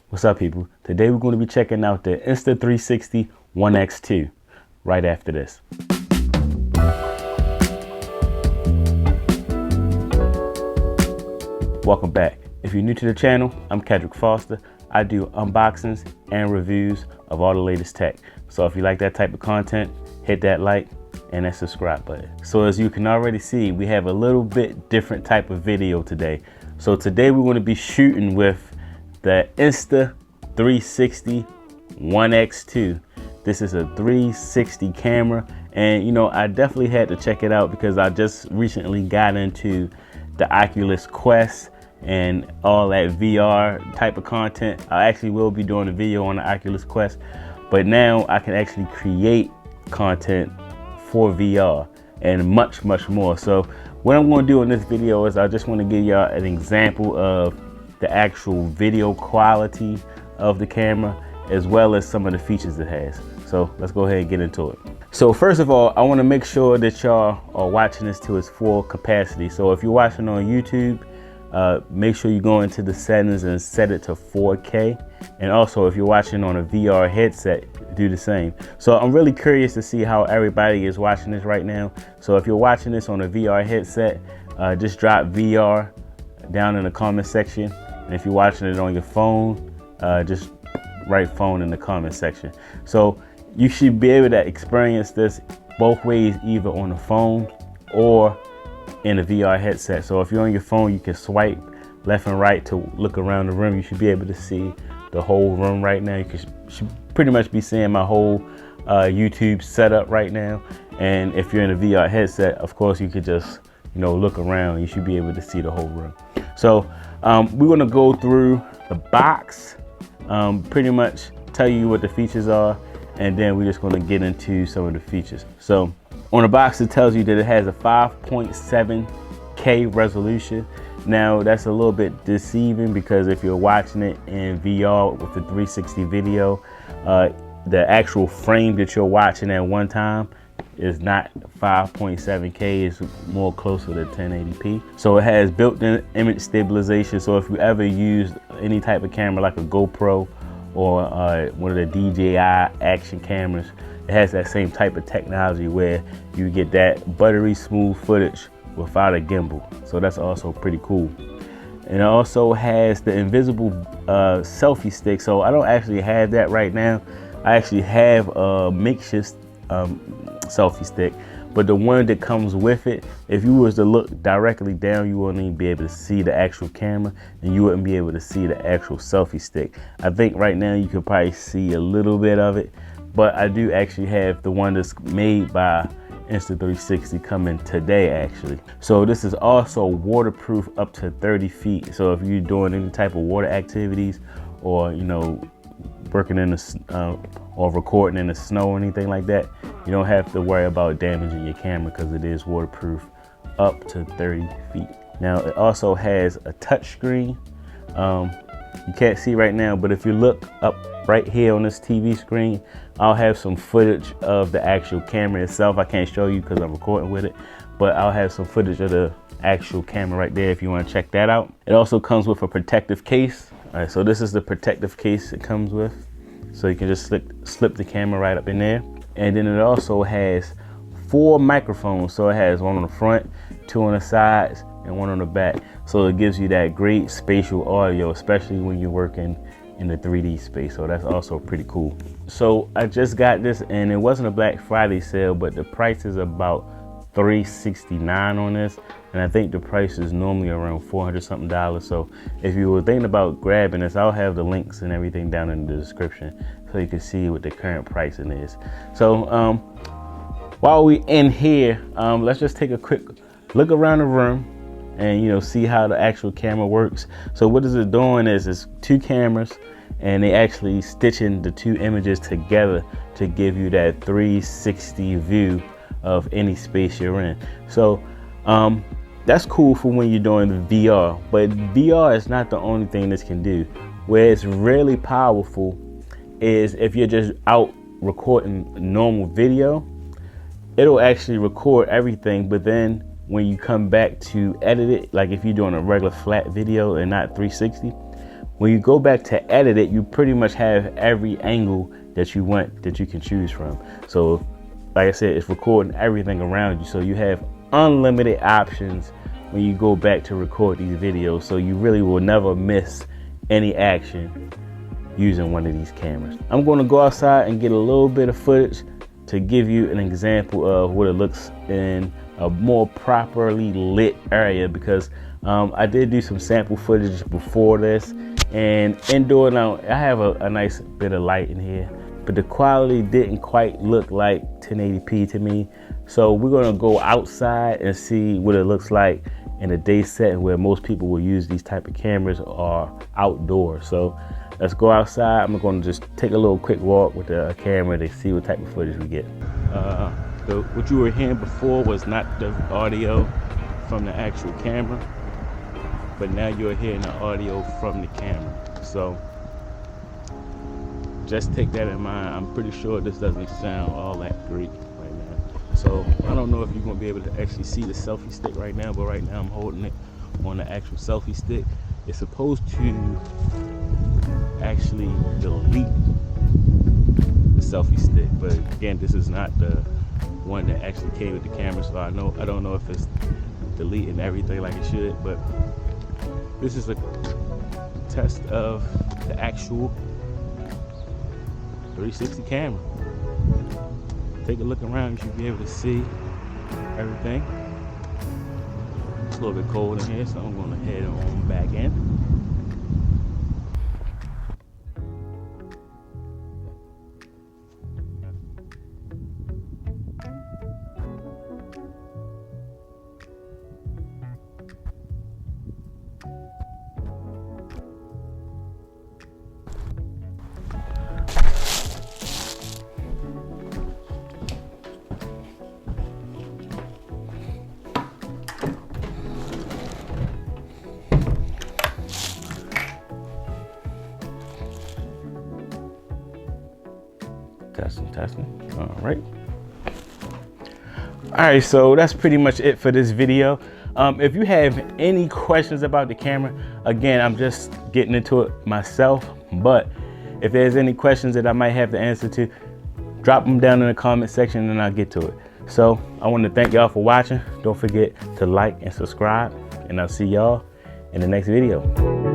What's up, people? Today we're going to be checking out the Insta360 ONE X2 right after this. Welcome back. If you're new to the channel, I'm Kedrick Foster. I do unboxings and reviews of all the latest tech. So if you like that type of content, hit that like and that subscribe button. So as you can already see, we have a little bit different type of video today. So today we're going to be shooting with the Insta360 ONE X2. This is a 360 camera, and you know, I definitely had to check it out because I just recently got into the Oculus Quest and all that VR type of content. I actually will be doing a video on the Oculus Quest, but now I can actually create content for VR and much more. So what I'm going to do in this video is I just want to give y'all an example of the actual video quality of the camera, as well as some of the features it has. So let's go ahead and get into it. So first of all, I want to make sure that y'all are watching this to its full capacity. So if you're watching on YouTube, make sure you go into the settings and set it to 4K. And also if you're watching on a VR headset, do the same. So I'm really curious to see how everybody is watching this right now. So if you're watching this on a VR headset, just drop VR down in the comment section. And if you're watching it on your phone, just write phone in the comment section. So you should be able to experience this both ways, either on the phone or in a VR headset. So if you're on your phone, you can swipe left and right to look around the room. You should be able to see the whole room right now. You should pretty much be seeing my whole YouTube setup right now. And if you're in a VR headset, of course, you could just, you know, look around. You should be able to see the whole room. So we're going to go through the box, pretty much tell you what the features are, and then we're just going to get into some of the features. So on the box, it tells you that it has a 5.7K resolution. Now that's a little bit deceiving because if you're watching it in VR with the 360 video, the actual frame that you're watching at one time is not 5.7K, it's more closer to 1080p. So it has built-in image stabilization. So if you ever used any type of camera like a GoPro or one of the DJI action cameras, it has that same type of technology where you get that buttery smooth footage without a gimbal. So that's also pretty cool. And it also has the invisible selfie stick. So I don't actually have that right now. I actually have a makeshift selfie stick, but the one that comes with it, if you was to look directly down, you wouldn't even be able to see the actual camera, and you wouldn't be able to see the actual selfie stick. I think right now you could probably see a little bit of it, but I do actually have the one that's made by Insta360 coming today actually. So this is also waterproof up to 30 feet. So if you're doing any type of water activities, or you know, working in the or recording in the snow or anything like that, you don't have to worry about damaging your camera because it is waterproof up to 30 feet. Now it also has a touch screen. You can't see right now, but if you look up right here on this TV screen, I'll have some footage of the actual camera itself. I can't show you because I'm recording with it, but I'll have some footage of the actual camera right there if you want to check that out. It also comes with a protective case. All right, so this is the protective case it comes with. So you can just slip the camera right up in there. And then it also has 4 microphones. So it has one on the front, 2 on the sides, and 1 on the back. So it gives you that great spatial audio, especially when you're working in the 3D space. So that's also pretty cool. So I just got this, and it wasn't a Black Friday sale, but the price is about $369 on this, and I think the price is normally around $400 something. So if you were thinking about grabbing this, I'll have the links and everything down in the description so you can see what the current pricing is. So while we in here, let's just take a quick look around the room and, you know, see how the actual camera works. So what is it doing is it's 2 cameras, and they actually stitching the 2 images together to give you that 360 view of any space you're in. So that's cool for when you're doing the VR, but VR is not the only thing this can do. Where it's really powerful is if you're just out recording normal video, it'll actually record everything, but then when you come back to edit it, like if you're doing a regular flat video and not 360, When you go back to edit it, you pretty much have every angle that you want that you can choose from. So like I said, it's recording everything around you. So you have unlimited options when you go back to record these videos. So you really will never miss any action using one of these cameras. I'm going to go outside and get a little bit of footage to give you an example of what it looks in a more properly lit area, because I did do some sample footage before this, and indoor now I have a nice bit of light in here, but the quality didn't quite look like 1080p to me. So we're gonna go outside and see what it looks like in a day setting where most people will use these type of cameras or outdoors. So let's go outside. I'm gonna just take a little quick walk with the camera to see what type of footage we get. What you were hearing before was not the audio from the actual camera, but now you're hearing the audio from the camera. So just take that in mind. I'm pretty sure this doesn't sound all that great right now. So I don't know if you're gonna be able to actually see the selfie stick right now, but right now I'm holding it on the actual selfie stick. It's supposed to actually delete the selfie stick, but again, this is not the one that actually came with the camera, so I don't know if it's deleting everything like it should, but this is a test of the actual 360 camera. Take a look around, you should be able to see everything. It's a little bit cold in here, so I'm going to head on back in. Testing. All right, so that's pretty much it for this video. If you have any questions about the camera, again, I'm just getting into it myself, but if there's any questions that I might have the answer to, drop them down in the comment section and I'll get to it. So I want to thank y'all for watching. Don't forget to like and subscribe, and I'll see y'all in the next video.